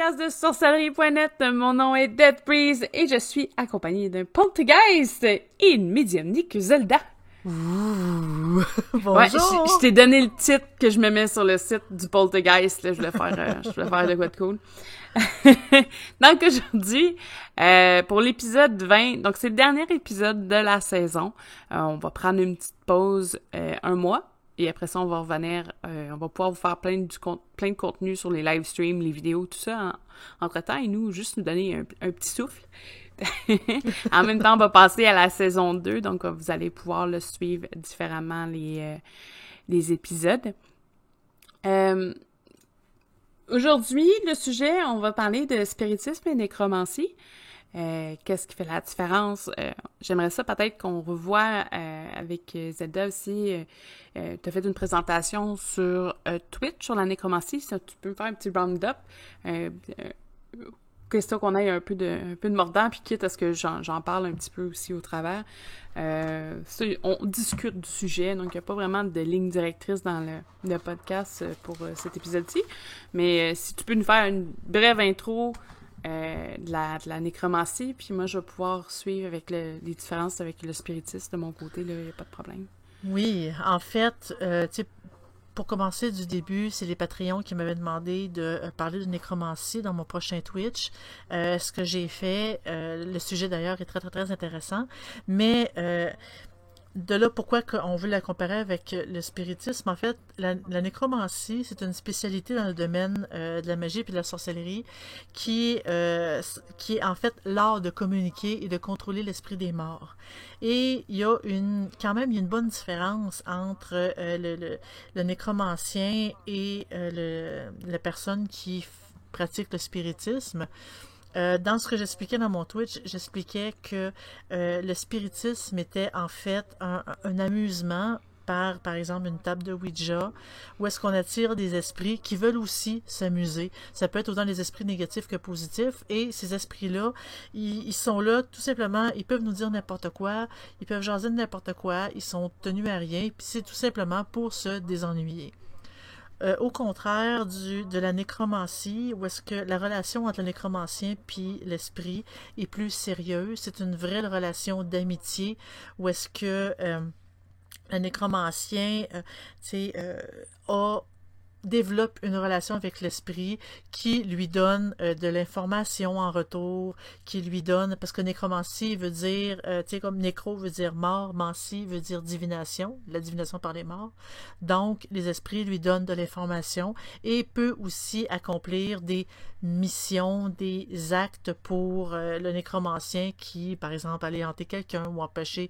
podcast de sorcellerie.net. Mon nom est Dead Breeze et je suis accompagnée d'un poltergeist et une médiumnique Zelda. Ouh, bonjour! Ouais, je t'ai donné le titre que je me mets sur le site du poltergeist. Là, je voulais faire de quoi de cool. Donc aujourd'hui, pour l'épisode 20, donc c'est le dernier épisode de la saison. On va prendre une petite pause un mois. Et après ça, on va revenir, on va pouvoir vous faire plein de contenu sur les live streams, les vidéos, tout ça entre-temps. Et nous, juste nous donner un petit souffle. En même temps, on va passer à la saison 2. Donc, vous allez pouvoir le suivre différemment, les épisodes. Aujourd'hui, le sujet, on va parler de spiritisme et nécromancie. Qu'est-ce qui fait la différence? J'aimerais ça peut-être qu'on revoie avec Zelda aussi. Tu as fait une présentation sur Twitch sur la nécromancie. Ça, tu peux faire un petit round-up. Question qu'on ait un peu de mordant, puis quitte à ce que j'en parle un petit peu aussi au travers. On discute du sujet, donc il n'y a pas vraiment de ligne directrice dans le podcast pour cet épisode-ci. Mais si tu peux nous faire une brève intro de la nécromancie, puis moi, je vais pouvoir suivre avec les différences avec le spiritisme de mon côté, il n'y a pas de problème. Oui, en fait, tu sais, pour commencer du début, c'est les Patreons qui m'avaient demandé de parler de nécromancie dans mon prochain Twitch. Ce que j'ai fait, le sujet d'ailleurs est très très très intéressant, mais de là, pourquoi on veut la comparer avec le spiritisme? En fait, la nécromancie, c'est une spécialité dans le domaine de la magie et de la sorcellerie qui est en fait l'art de communiquer et de contrôler l'esprit des morts. Et il y a quand même une bonne différence entre le nécromancien et la personne qui pratique le spiritisme. Dans ce que j'expliquais dans mon Twitch, j'expliquais que le spiritisme était en fait un amusement par exemple, une table de Ouija, où est-ce qu'on attire des esprits qui veulent aussi s'amuser. Ça peut être autant des esprits négatifs que positifs, et ces esprits-là, ils sont là tout simplement, ils peuvent nous dire n'importe quoi, ils peuvent jaser de n'importe quoi, ils sont tenus à rien, puis c'est tout simplement pour se désennuyer. Au contraire de la nécromancie, où est-ce que la relation entre le nécromancien puis l'esprit est plus sérieuse, c'est une vraie relation d'amitié, où est-ce que le nécromancien développe une relation avec l'esprit qui lui donne de l'information en retour, qui lui donne, parce que nécromancie veut dire, tu sais, comme nécro veut dire mort, mancie veut dire divination, la divination par les morts. Donc, les esprits lui donnent de l'information et peut aussi accomplir des missions, des actes pour le nécromancien qui, par exemple, aller hanter quelqu'un ou empêcher,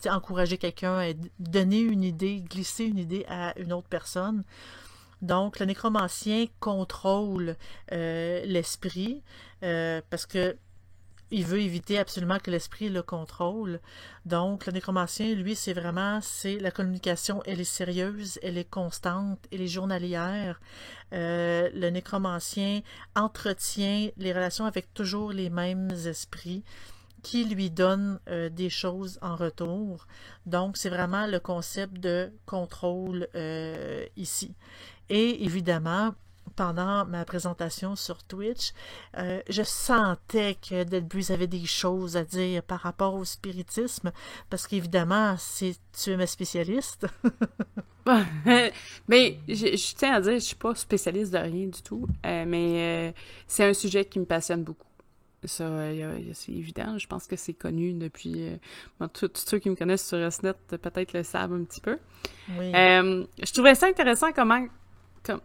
encourager quelqu'un à donner une idée, glisser une idée à une autre personne. Donc, le nécromancien contrôle l'esprit parce que il veut éviter absolument que l'esprit le contrôle. Donc, le nécromancien, lui, la communication, elle est sérieuse, elle est constante, elle est journalière. Le nécromancien entretient les relations avec toujours les mêmes esprits qui lui donnent des choses en retour. Donc, c'est vraiment le concept de contrôle ici. Et évidemment, pendant ma présentation sur Twitch, je sentais que Dead Breeze avait des choses à dire par rapport au spiritisme, parce qu'évidemment, tu es ma spécialiste. Mais je tiens à dire, je suis pas spécialiste de rien du tout, mais c'est un sujet qui me passionne beaucoup. Ça, c'est évident. Je pense que c'est connu depuis... tous ceux qui me connaissent sur SNET peut-être le savent un petit peu. Oui. Je trouvais ça intéressant de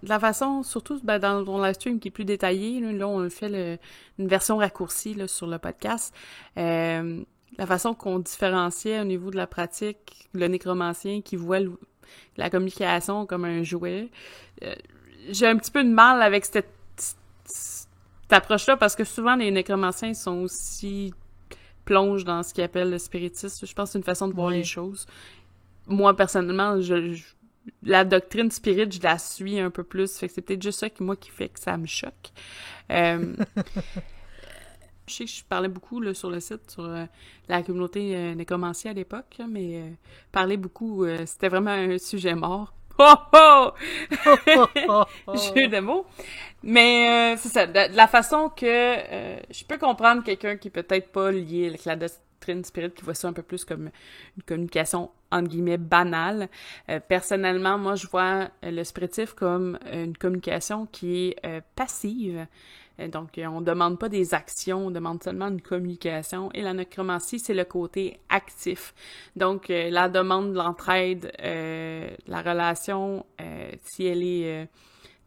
la façon, surtout dans ton live stream qui est plus détaillé, là on fait une version raccourcie là, sur le podcast. La façon qu'on différenciait au niveau de la pratique, le nécromancien qui voit la communication comme un jouet. J'ai un petit peu de mal avec cette approche-là parce que souvent les nécromanciens sont aussi plongent dans ce qu'ils appellent le spiritisme. Je pense que c'est une façon de voir les choses. Moi, personnellement, la doctrine spirit, je la suis un peu plus. Fait que c'est peut-être juste ça qui fait que ça me choque. Je sais que je parlais beaucoup là, sur le site, sur la communauté nécromancie à l'époque, mais parler beaucoup, c'était vraiment un sujet mort. Oh oh! Oh. Jeu de mots. Mais c'est ça, de la façon que je peux comprendre quelqu'un qui est peut-être pas lié avec la doctrine spirit, qui voit ça un peu plus comme une communication entre guillemets banale. Personnellement, moi, je vois le spiritisme comme une communication qui est passive. Donc, on demande pas des actions, on demande seulement une communication. Et la nécromancie, c'est le côté actif. Donc, la demande de l'entraide, la relation, si elle est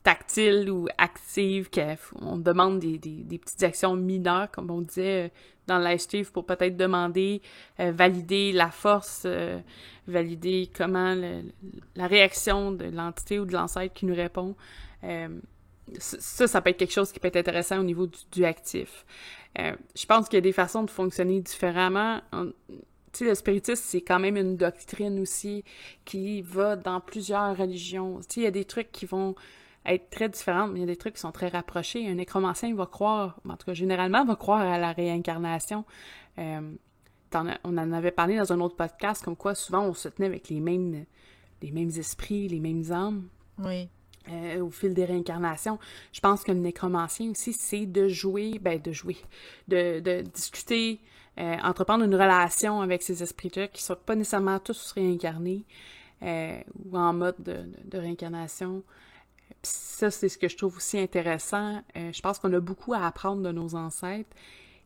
tactile ou active, on demande des petites actions mineures, comme on disait dans le live pour peut-être demander, valider la force, valider comment la réaction de l'entité ou de l'ancêtre qui nous répond. Ça peut être quelque chose qui peut être intéressant au niveau du actif. Je pense qu'il y a des façons de fonctionner différemment. Tu sais, le spiritisme, c'est quand même une doctrine aussi qui va dans plusieurs religions. Tu sais, il y a des trucs qui vont être très différents, mais il y a des trucs qui sont très rapprochés. Un nécromancien va croire, en tout cas généralement, va croire à la réincarnation. On en avait parlé dans un autre podcast, comme quoi souvent on se tenait avec les mêmes esprits, les mêmes âmes. Oui. Au fil des réincarnations. Je pense que le nécromancien aussi, c'est de discuter, entreprendre une relation avec ces esprits-là qui ne sont pas nécessairement tous réincarnés ou en mode de réincarnation. Puis ça, c'est ce que je trouve aussi intéressant. Je pense qu'on a beaucoup à apprendre de nos ancêtres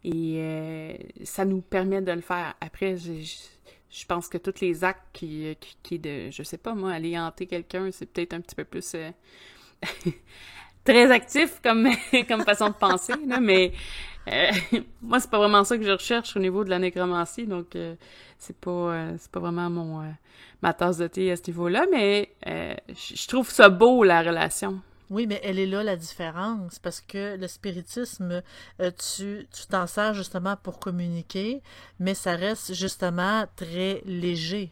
et ça nous permet de le faire. Après, je pense que tous les actes qui de, je sais pas moi, aller hanter quelqu'un, c'est peut-être un petit peu plus très actif comme façon de penser, là, mais moi, c'est pas vraiment ça que je recherche au niveau de la nécromancie, donc c'est pas vraiment ma tasse de thé à ce niveau-là, mais je trouve ça beau, la relation. Oui, mais elle est là la différence, parce que le spiritisme, tu t'en sers justement pour communiquer, mais ça reste justement très léger.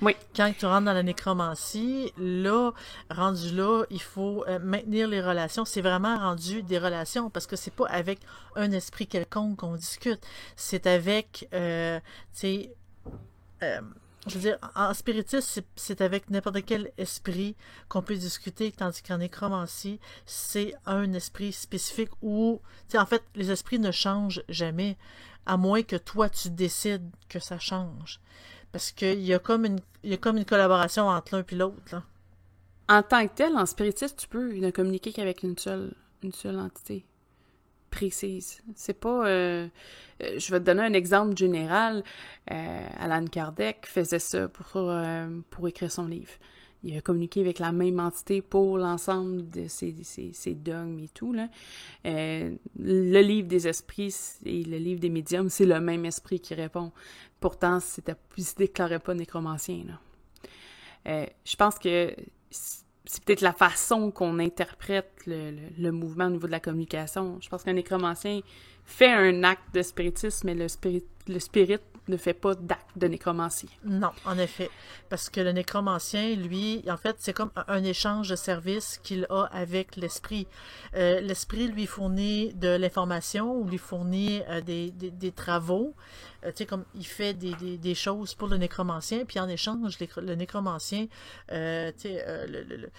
Oui. Quand tu rentres dans la nécromancie, là, rendu là, il faut maintenir les relations. C'est vraiment rendu des relations, parce que c'est pas avec un esprit quelconque qu'on discute. C'est avec, tu sais, je veux dire, en spiritisme, c'est avec n'importe quel esprit qu'on peut discuter, tandis qu'en nécromancie, c'est un esprit spécifique où, tu sais, en fait, les esprits ne changent jamais, à moins que toi, tu décides que ça change. Parce qu'il y a comme une collaboration entre l'un et l'autre, là. En tant que tel, en spiritisme, tu peux ne communiquer qu'avec une seule entité précise. C'est pas... je vais te donner un exemple général. Allan Kardec faisait ça pour écrire son livre. Il a communiqué avec la même entité pour l'ensemble de ses dogmes et tout, là. Le livre des esprits et le livre des médiums, c'est le même esprit qui répond. Pourtant, il se déclarait pas nécromancien, là. Je pense que c'est peut-être la façon qu'on interprète le mouvement au niveau de la communication. Je pense qu'un nécromancien fait un acte de spiritisme, mais le spirit ne fait pas d'acte de nécromancie. Non, en effet. Parce que le nécromancien, lui, en fait, c'est comme un échange de services qu'il a avec l'esprit. L'esprit lui fournit de l'information ou lui fournit des travaux. Tu sais, comme il fait des choses pour le nécromancien, puis en échange, le nécromancien, tu sais,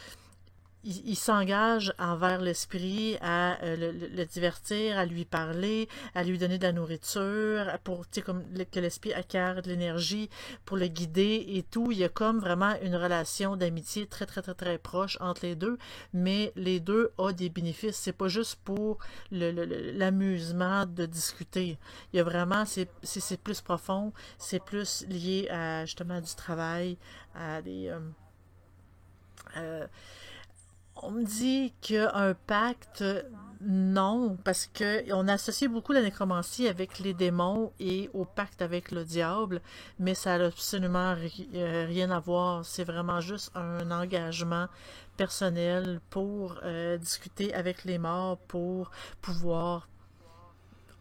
il s'engage envers l'esprit à le divertir, à lui parler, à lui donner de la nourriture, pour, tu sais, comme que l'esprit acquiert de l'énergie, pour le guider et tout. Il y a comme vraiment une relation d'amitié très, très, très, très proche entre les deux, mais les deux ont des bénéfices. C'est pas juste pour l'amusement de discuter. Il y a vraiment, c'est plus profond, c'est plus lié à, justement, du travail, à des... on me dit qu'un pacte, non, parce que on associe beaucoup la nécromancie avec les démons et au pacte avec le diable, mais ça n'a absolument rien à voir. C'est vraiment juste un engagement personnel pour discuter avec les morts, pour pouvoir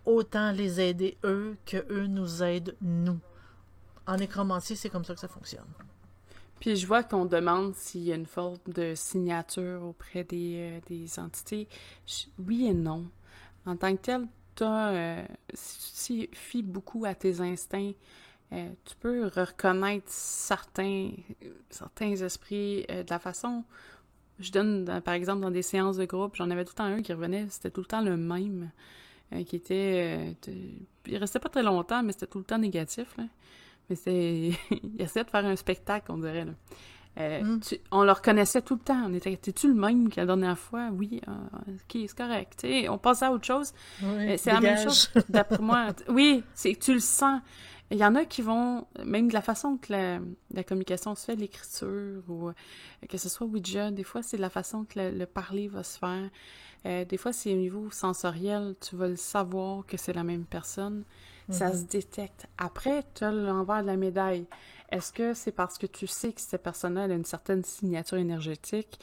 autant les aider eux que eux nous aident nous. En nécromancie, c'est comme ça que ça fonctionne. Puis je vois qu'on demande s'il y a une faute de signature auprès des entités. Oui et non. En tant que tel, si tu te fies beaucoup à tes instincts, tu peux reconnaître certains esprits de la façon... Je donne, par exemple, dans des séances de groupe, j'en avais tout le temps un qui revenait, c'était tout le temps le même, qui était... il restait pas très longtemps, mais c'était tout le temps négatif, là. Mais c'était... il essayait de faire un spectacle, on dirait, là. On le reconnaissait tout le temps. On était, t'es-tu le même que la dernière fois? Oui, ok, c'est correct. T'sais, on passe à autre chose. Oui, C'est la même chose, d'après moi. Oui, c'est que tu le sens. Il y en a qui vont, même de la façon que la communication se fait, l'écriture, ou que ce soit Ouija, des fois, c'est de la façon que le parler va se faire. Des fois, c'est au niveau sensoriel, tu vas le savoir que c'est la même personne. Ça se détecte. Après, tu as l'envers de la médaille. Est-ce que c'est parce que tu sais que cette personne-là a une certaine signature énergétique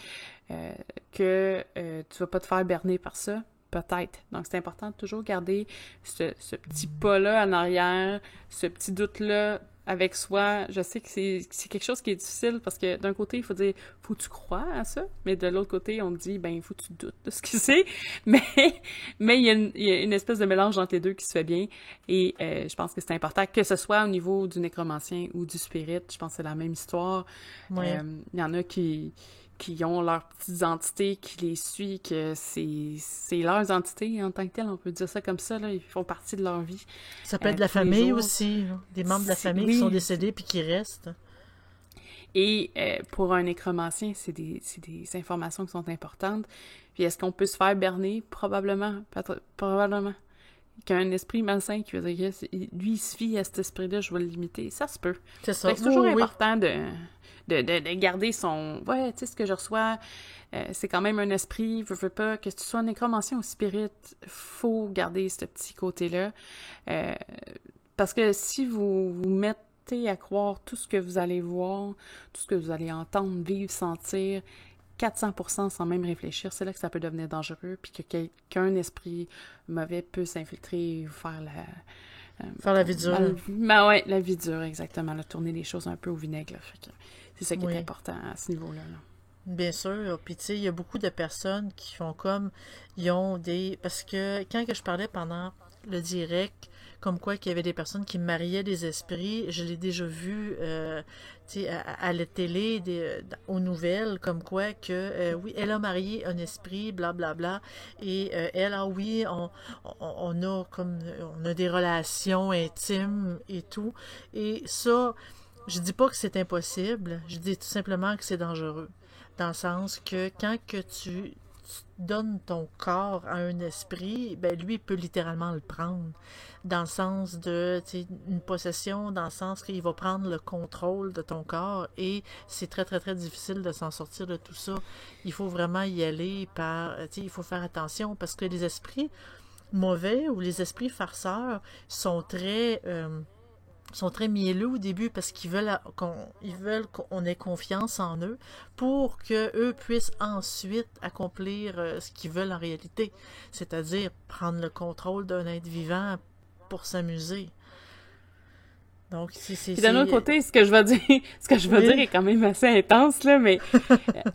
que tu vas pas te faire berner par ça? Peut-être. Donc, c'est important de toujours garder ce petit pas-là en arrière, ce petit doute-là avec soi. Je sais que c'est quelque chose qui est difficile parce que d'un côté, il faut dire, faut que tu crois à ça, mais de l'autre côté, on te dit, ben, il faut que tu doutes de ce que c'est. Mais il y a une espèce de mélange entre les deux qui se fait bien. Et je pense que c'est important, que ce soit au niveau du nécromancien ou du spirit. Je pense que c'est la même histoire. Oui. Il y en a qui ont leurs petites entités, qui les suivent, que c'est leurs entités en tant que telles, on peut dire ça comme ça, là, ils font partie de leur vie. Ça peut être la famille aussi, là. Des membres de la famille qui sont décédés puis qui restent. Et pour un nécromancien, c'est des informations qui sont importantes. Puis est-ce qu'on peut se faire berner? Probablement. Probablement. Qu'un esprit malsain qui veut dire, lui, il se fie à cet esprit-là, je vais le limiter. Ça se peut. C'est ça. C'est toujours important de garder son... Ouais, tu sais, ce que je reçois, c'est quand même un esprit, veux pas, que tu sois un nécromancien ou spirit, faut garder ce petit côté-là. Parce que si vous mettez à croire tout ce que vous allez voir, tout ce que vous allez entendre, vivre, sentir, 400% sans même réfléchir, c'est là que ça peut devenir dangereux, puis que qu'un esprit mauvais peut s'infiltrer ou faire faire la vie dure. Ben ouais, la vie dure, exactement. Là, tourner les choses un peu au vinaigre. Là, fait que c'est ça qui est important à ce niveau-là. Là. Bien sûr. Puis tu sais, il y a beaucoup de personnes qui font comme... Ils ont des... Parce que quand que je parlais pendant le direct, comme quoi qu'il y avait des personnes qui mariaient des esprits, je l'ai déjà vu tu sais, à la télé, aux nouvelles, comme quoi que oui, elle a marié un esprit, blablabla, et elle, ah oui, on a comme on a des relations intimes et tout. Et ça, je dis pas que c'est impossible, je dis tout simplement que c'est dangereux. Dans le sens que quand que tu donnes ton corps à un esprit, ben lui, il peut littéralement le prendre. Dans le sens de, tu sais, une possession, dans le sens qu'il va prendre le contrôle de ton corps et c'est très, très, très difficile de s'en sortir de tout ça. Il faut vraiment y aller par, tu sais, il faut faire attention parce que les esprits mauvais ou les esprits farceurs sont très mielleux au début parce qu'ils veulent qu'on ait confiance en eux pour que eux puissent ensuite accomplir ce qu'ils veulent en réalité, c'est-à-dire prendre le contrôle d'un être vivant pour s'amuser. Donc, Puis d'un autre côté, ce que je veux dire est quand même assez intense, là, mais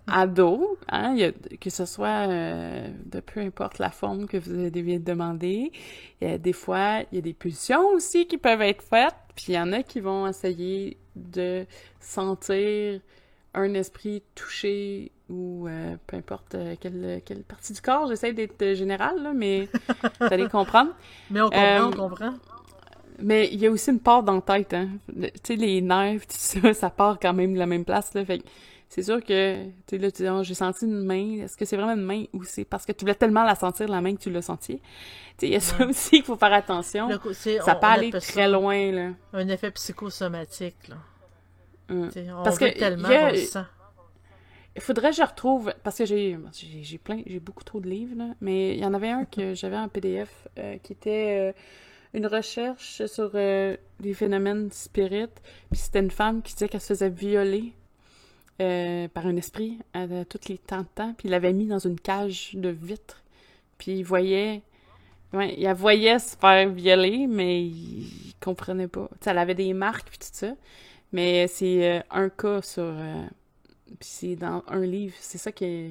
ado, hein, que ce soit de peu importe la forme que vous avez demandé, des fois, il y a des pulsions aussi qui peuvent être faites, puis il y en a qui vont essayer de sentir un esprit touché ou peu importe quelle partie du corps, j'essaie d'être générale, là, mais vous allez comprendre. Mais on comprend. Mais il y a aussi une part dans la tête, hein. Tu sais, les nerfs, tout ça, ça part quand même de la même place, là. Fait que c'est sûr que, tu sais, là, tu dis, oh, j'ai senti une main. Est-ce que c'est vraiment une main ou c'est parce que tu voulais tellement la sentir, la main, que tu l'as sentie? Tu sais, il y a ça aussi qu'il faut faire attention. Ça peut aller très loin, là. Un effet psychosomatique, là. Parce que tellement on le sent. Il faudrait que je retrouve, parce que j'ai beaucoup trop de livres, là, mais il y en avait un que j'avais en PDF qui était une recherche sur les phénomènes spirit, puis c'était une femme qui disait qu'elle se faisait violer par un esprit à tous les temps de temps, puis il l'avait mis dans une cage de vitre, puis il voyait se faire violer, mais il comprenait pas. T'sais, elle avait des marques, puis tout ça, mais c'est un cas sur... puis c'est dans un livre, c'est ça que...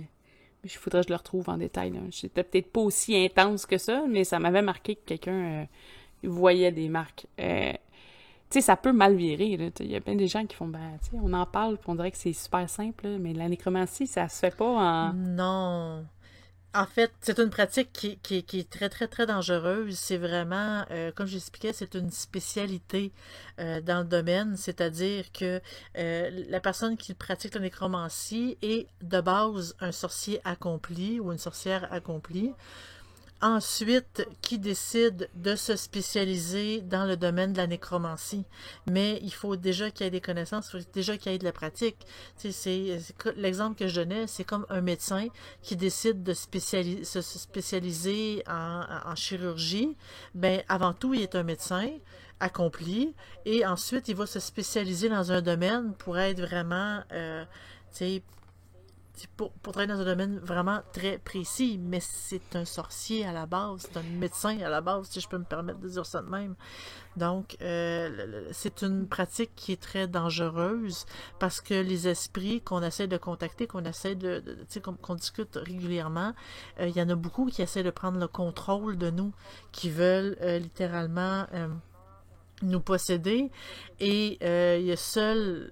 Il faudrait que je le retrouve en détail. Là. C'était peut-être pas aussi intense que ça, mais ça m'avait marqué que quelqu'un voyait des marques. Tu sais, ça peut mal virer, là. Il y a plein de gens qui font, ben, tu sais, on en parle, puis on dirait que c'est super simple, là, mais la nécromancie, ça se fait pas en... Non. En fait, c'est une pratique qui est très, très, très dangereuse. C'est vraiment, comme j'expliquais, c'est une spécialité dans le domaine, c'est-à-dire que la personne qui pratique la nécromancie est de base un sorcier accompli ou une sorcière accomplie. Ensuite, qui décide de se spécialiser dans le domaine de la nécromancie. Mais il faut déjà qu'il y ait des connaissances, il faut déjà qu'il y ait de la pratique. L'exemple que je donnais, c'est comme un médecin qui décide de se spécialiser en chirurgie. Ben, avant tout, il est un médecin accompli et ensuite, il va se spécialiser dans un domaine pour être vraiment, pour travailler dans un domaine vraiment très précis, mais c'est un sorcier à la base, c'est un médecin à la base, si je peux me permettre de dire ça de même. Donc, c'est une pratique qui est très dangereuse parce que les esprits qu'on essaie de contacter, qu'on essaie tu sais, qu'on discute régulièrement, il y en a beaucoup qui essaient de prendre le contrôle de nous, qui veulent littéralement nous posséder. Et il y a seul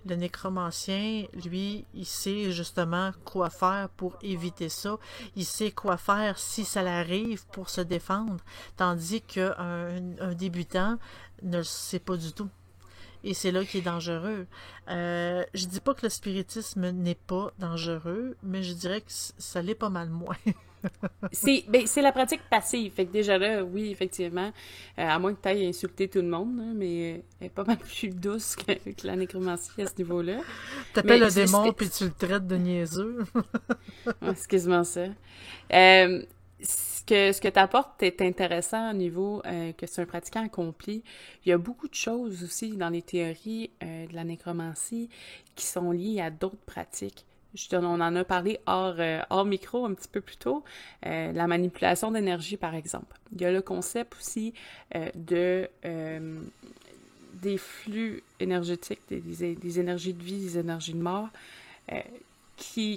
le nécromancien, lui, il sait justement quoi faire pour éviter ça. Il sait quoi faire si ça l'arrive pour se défendre. Tandis qu'un un débutant ne le sait pas du tout. Et c'est là qui est dangereux. Je dis pas que le spiritisme n'est pas dangereux, mais je dirais que ça l'est pas mal moins. C'est la pratique passive. Fait que déjà là, oui, effectivement, à moins que tu ailles insulter tout le monde, hein, mais elle est pas mal plus douce que la nécromancie à ce niveau-là. T'appelles un démon puis tu le traites de niaiseux. Ouais, c'est quasiment ça. Ce que tu apportes est intéressant au niveau que c'est un pratiquant accompli. Il y a beaucoup de choses aussi dans les théories de la nécromancie qui sont liées à d'autres pratiques. On en a parlé hors micro un petit peu plus tôt, la manipulation d'énergie, par exemple. Il y a le concept aussi des flux énergétiques, des énergies de vie, des énergies de mort,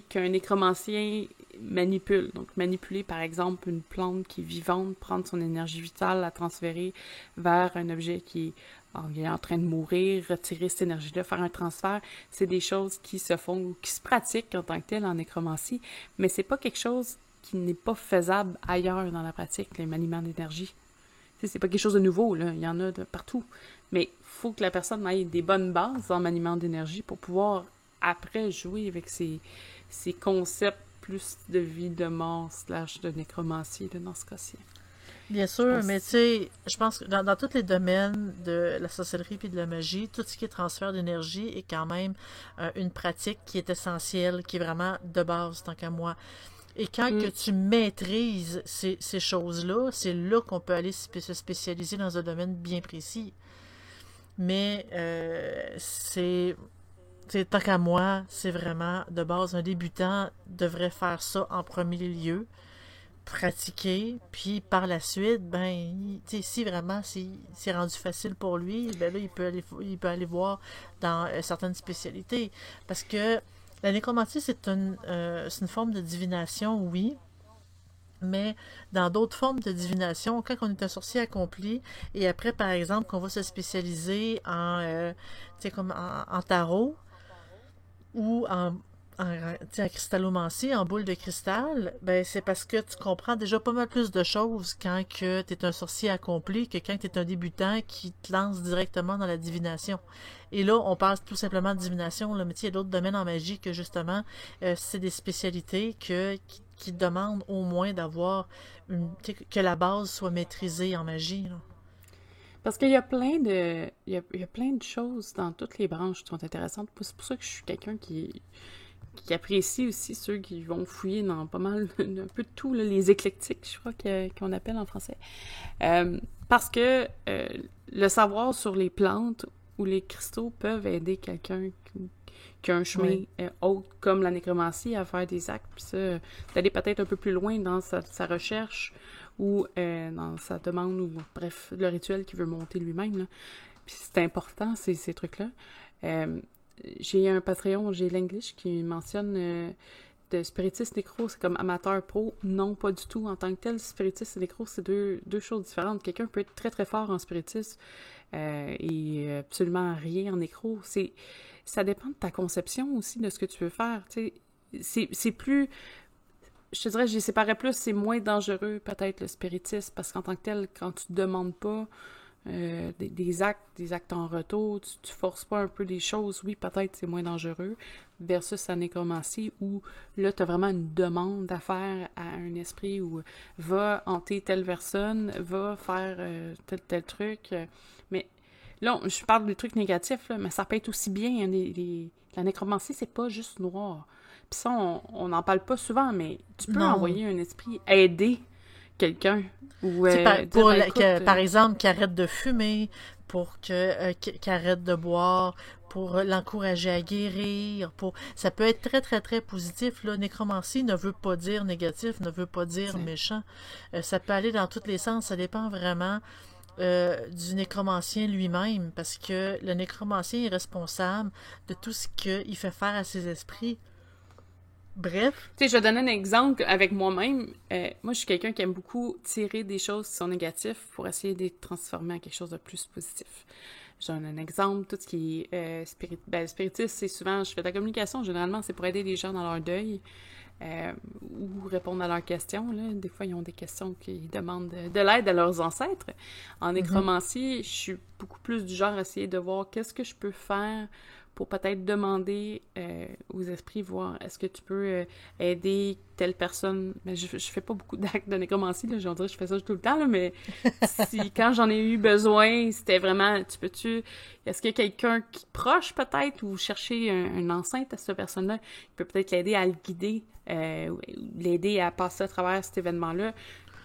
qu'un nécromancien manipule. Donc, manipuler, par exemple, une plante qui est vivante, prendre son énergie vitale, la transférer vers un objet qui est en train de mourir, retirer cette énergie-là, faire un transfert, c'est des choses qui se font ou qui se pratiquent en tant que telles en nécromancie, mais c'est pas quelque chose qui n'est pas faisable ailleurs dans la pratique, les maniements d'énergie. C'est pas quelque chose de nouveau, là. Il y en a de partout. Mais il faut que la personne ait des bonnes bases en maniement d'énergie pour pouvoir, après, jouer avec ces concepts plus de vie, de mort, / de nécromancie, là, dans ce cas-ci. Bien sûr, mais tu sais, je pense que dans tous les domaines de la sorcellerie et de la magie, tout ce qui est transfert d'énergie est quand même une pratique qui est essentielle, qui est vraiment de base, tant qu'à moi. Et quand que tu maîtrises ces choses-là, c'est là qu'on peut aller se spécialiser dans un domaine bien précis. Mais tant qu'à moi, c'est vraiment de base, un débutant devrait faire ça en premier lieu, pratiquer, puis par la suite, ben, si vraiment c'est rendu facile pour lui, ben là, il peut aller voir dans certaines spécialités. Parce que la nécromancie, c'est une forme de divination, oui, mais dans d'autres formes de divination, quand on est un sorcier accompli, et après, par exemple, qu'on va se spécialiser comme en tarot, ou en cristallomancie, en boule de cristal, ben c'est parce que tu comprends déjà pas mal plus de choses quand que tu es un sorcier accompli que quand tu es un débutant qui te lance directement dans la divination. Et là, on passe tout simplement de divination. Là, mais il y a d'autres domaines en magie que justement, c'est des spécialités qui demandent au moins d'avoir que la base soit maîtrisée en magie. Là. Parce qu'il y a plein de il y a plein de choses dans toutes les branches qui sont intéressantes. C'est pour ça que je suis quelqu'un qui apprécie aussi ceux qui vont fouiller dans pas mal, un peu de tout, là, les éclectiques, je crois qu'on appelle en français. Parce que le savoir sur les plantes ou les cristaux peuvent aider quelqu'un qui a un chemin autre, comme la nécromancie, à faire des actes, puis ça, d'aller peut-être un peu plus loin dans sa recherche ou dans sa demande, ou bref, le rituel qu'il veut monter lui-même. Là. Puis c'est important, ces trucs-là. J'ai un Patreon, j'ai l'English, qui mentionne de spiritiste nécro, c'est comme amateur pro. Non, pas du tout. En tant que tel, spiritiste et nécro, c'est deux choses différentes. Quelqu'un peut être très très fort en spiritisme et absolument rien en nécro. Ça dépend de ta conception aussi de ce que tu veux faire. Tu sais, c'est plus... Je te dirais, je les séparais plus, c'est moins dangereux peut-être le spiritisme, parce qu'en tant que tel, quand tu demandes pas des actes en retour, tu forces pas un peu les choses, oui, peut-être c'est moins dangereux, versus la nécromancie, où là, tu as vraiment une demande à faire à un esprit, où va hanter telle personne, va faire tel truc, mais là, je parle des trucs négatifs, là, mais ça peut être aussi bien, hein, la nécromancie, c'est pas juste noir. Puis ça, on n'en parle pas souvent, mais tu peux Non. envoyer un esprit aider quelqu'un ou par exemple, qu'il arrête de fumer, pour qu'il arrête de boire, pour l'encourager à guérir. Ça peut être très, très, très positif. Là. Nécromancie ne veut pas dire négatif, ne veut pas dire méchant. Ça peut aller dans tous les sens. Ça dépend vraiment du nécromancien lui-même, parce que le nécromancien est responsable de tout ce qu'il fait faire à ses esprits. Bref. Tu sais, je vais donner un exemple avec moi-même. Moi, je suis quelqu'un qui aime beaucoup tirer des choses qui sont négatives pour essayer de les transformer en quelque chose de plus positif. Je donne un exemple, tout ce qui est spiritisme, c'est souvent, je fais de la communication, généralement, c'est pour aider les gens dans leur deuil ou répondre à leurs questions. Là. Des fois, ils ont des questions qui demandent de l'aide à leurs ancêtres. En nécromancie, je suis beaucoup plus du genre à essayer de voir qu'est-ce que je peux faire pour peut-être demander aux esprits, voir est-ce que tu peux aider telle personne. Mais je fais pas beaucoup d'actes de nécromancie, là, je dirais que je fais ça tout le temps, là, mais quand j'en ai eu besoin, c'était vraiment, est-ce qu'il y a quelqu'un qui est proche peut-être, ou chercher un enceinte à cette personne-là, qui peut peut-être l'aider à le guider, l'aider à passer à travers cet événement-là,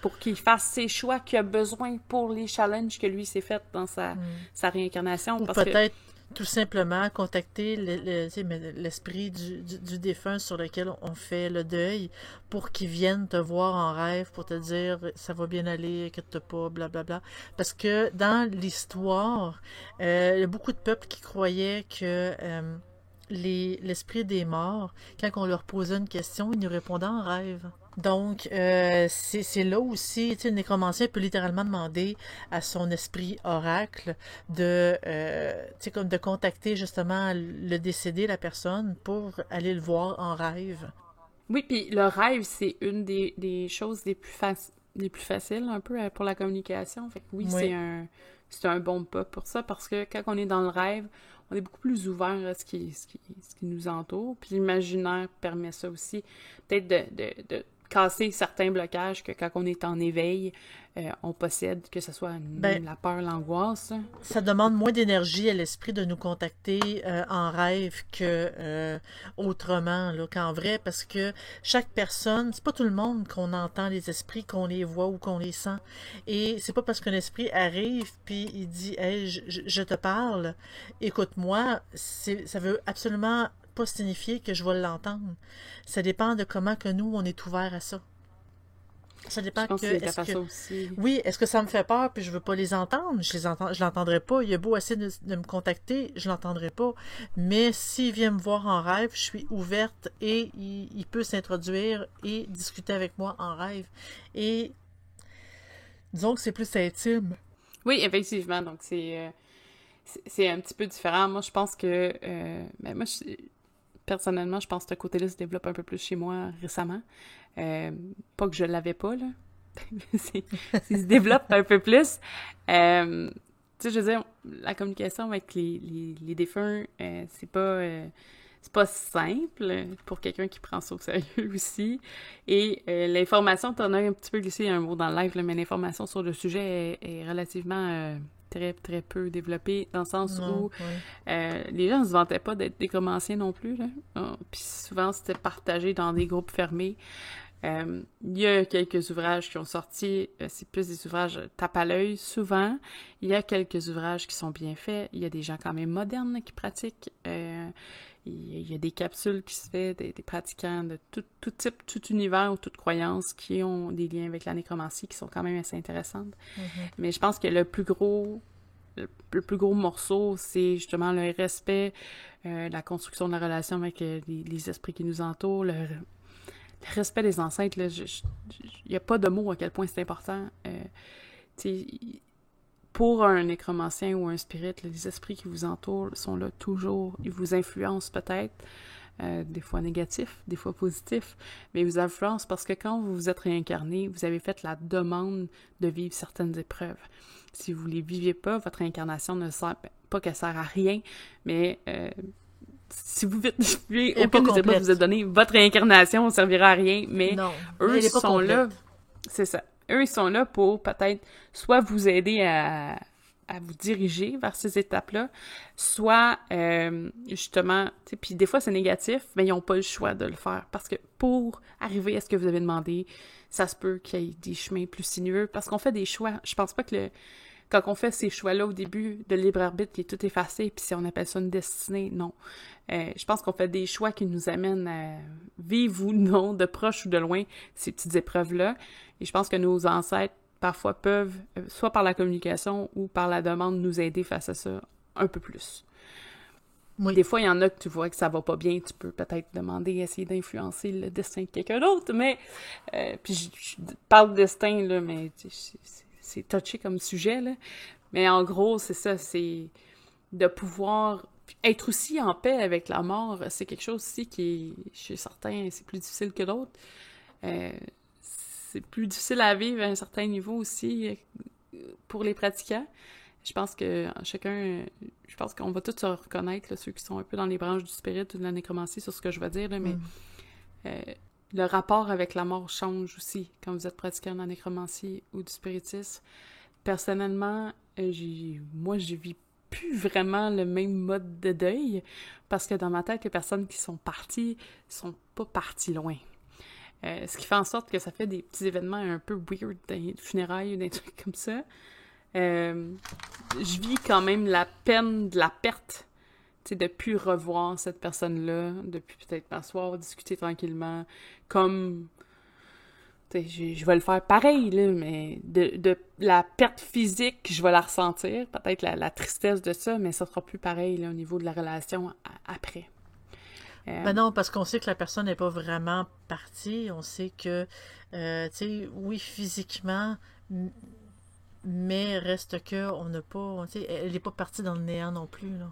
pour qu'il fasse ses choix qu'il a besoin pour les challenges que lui s'est fait dans sa réincarnation. Ou peut-être tout simplement contacter l'esprit du défunt sur lequel on fait le deuil pour qu'il vienne te voir en rêve pour te dire ça va bien aller, inquiète pas, blablabla. Parce que dans l'histoire, il y a beaucoup de peuples qui croyaient que l'esprit des morts, quand on leur posait une question, ils nous répondaient en rêve. Donc, c'est là aussi, tu sais, le nécromancien peut littéralement demander à son esprit oracle tu sais, comme de contacter justement le décédé, la personne, pour aller le voir en rêve. Oui, puis le rêve, c'est une des choses les plus faciles un peu pour la communication. Fait que oui. C'est un bon pas pour ça, parce que quand on est dans le rêve, on est beaucoup plus ouvert à ce qui nous entoure. Puis l'imaginaire permet ça aussi. Peut-être de casser certains blocages que quand on est en éveil, on possède, que ce soit la peur, l'angoisse. Ça demande moins d'énergie à l'esprit de nous contacter en rêve que autrement, là, qu'en vrai, parce que chaque personne, c'est pas tout le monde qu'on entend les esprits, qu'on les voit ou qu'on les sent. Et c'est pas parce qu'un esprit arrive puis il dit hey, je te parle, écoute-moi, ça veut absolument pas signifier que je vais l'entendre. Ça dépend de comment que nous, on est ouvert à ça. Ça dépend oui, est-ce que ça me fait peur puis je veux pas les entendre? Je l'entendrai pas. Il a beau essayer de me contacter, je l'entendrai pas. Mais s'il vient me voir en rêve, je suis ouverte et il peut s'introduire et discuter avec moi en rêve. Et disons que c'est plus intime. Oui, effectivement. Donc c'est un petit peu différent. Moi, je pense que personnellement, je pense que ce côté-là se développe un peu plus chez moi récemment. Pas que je l'avais pas, là. Il se développe un peu plus. Tu sais, je veux dire, la communication avec les défunts, c'est pas simple pour quelqu'un qui prend ça au sérieux aussi. Et l'information, t'en as un petit peu glissé un mot dans le live, là, mais l'information sur le sujet est relativement... très, très peu développé, dans le sens où les gens ne se vantaient pas d'être nécromanciens non plus. Là. Puis souvent, c'était partagé dans des groupes fermés. Il y a quelques ouvrages qui ont sorti, c'est plus des ouvrages tape à l'œil, souvent. Il y a quelques ouvrages qui sont bien faits. Il y a des gens quand même modernes là, qui pratiquent. Il y a des capsules qui se font, des pratiquants de tout type, tout univers ou toute croyance qui ont des liens avec la nécromancie qui sont quand même assez intéressantes. Mais je pense que le plus gros morceau, c'est justement le respect, la construction de la relation avec les esprits qui nous entourent, respect des ancêtres, là, il n'y a pas de mots à quel point c'est important. Tu sais, pour un nécromancien ou un spirit, là, les esprits qui vous entourent sont là toujours. Ils vous influencent peut-être, des fois négatifs, des fois positifs, mais ils vous influencent parce que quand vous vous êtes réincarné, vous avez fait la demande de vivre certaines épreuves. Si vous ne les viviez pas, votre réincarnation ne sert pas qu'elle sert à rien, mais si vous vivez aucune des épreuves que vous êtes données, votre réincarnation ne servira à rien, mais Non, eux elle est pas sont là. complète. C'est ça. Eux, ils sont là pour peut-être soit vous aider à vous diriger vers ces étapes-là, soit justement, tu sais, puis des fois c'est négatif, mais ils n'ont pas le choix de le faire parce que pour arriver à ce que vous avez demandé, ça se peut qu'il y ait des chemins plus sinueux parce qu'on fait des choix. Je pense pas que quand on fait ces choix-là au début de libre arbitre qui est tout effacé, puis si on appelle ça une destinée, non. Je pense qu'on fait des choix qui nous amènent à vivre ou non, de proche ou de loin, ces petites épreuves-là. Et je pense que nos ancêtres, parfois, peuvent, soit par la communication ou par la demande, nous aider face à ça un peu plus. Oui. Des fois, il y en a que tu vois que ça va pas bien, tu peux peut-être demander, essayer d'influencer le destin de quelqu'un d'autre, mais... puis je parle de destin, là, mais c'est touché comme sujet, là. Mais en gros, c'est ça, c'est de pouvoir être aussi en paix avec la mort. C'est quelque chose aussi qui est, chez certains, c'est plus difficile que d'autres. C'est plus difficile à vivre à un certain niveau aussi pour les pratiquants. Je pense que je pense qu'on va tous se reconnaître, là, ceux qui sont un peu dans les branches du spirit ou de la nécromancie, sur ce que je vais dire, là, mais le rapport avec la mort change aussi quand vous êtes pratiquant de la nécromancie ou du spiritisme. Personnellement, moi, je vis plus vraiment le même mode de deuil parce que dans ma tête, les personnes qui sont parties sont pas parties loin. Ce qui fait en sorte que ça fait des petits événements un peu weird, des funérailles ou des trucs comme ça. Je vis quand même la peine de la perte, tu sais, de plus revoir cette personne-là, de plus peut-être m'asseoir, discuter tranquillement, comme... Tu sais, je vais le faire pareil, là, mais de la perte physique, je vais la ressentir, peut-être la tristesse de ça, mais ça sera plus pareil, là, au niveau de la relation après. Ben non, parce qu'on sait que la personne n'est pas vraiment partie. On sait que, tu sais, oui, physiquement, mais reste que on n'a pas, tu sais, elle n'est pas partie dans le néant non plus, là.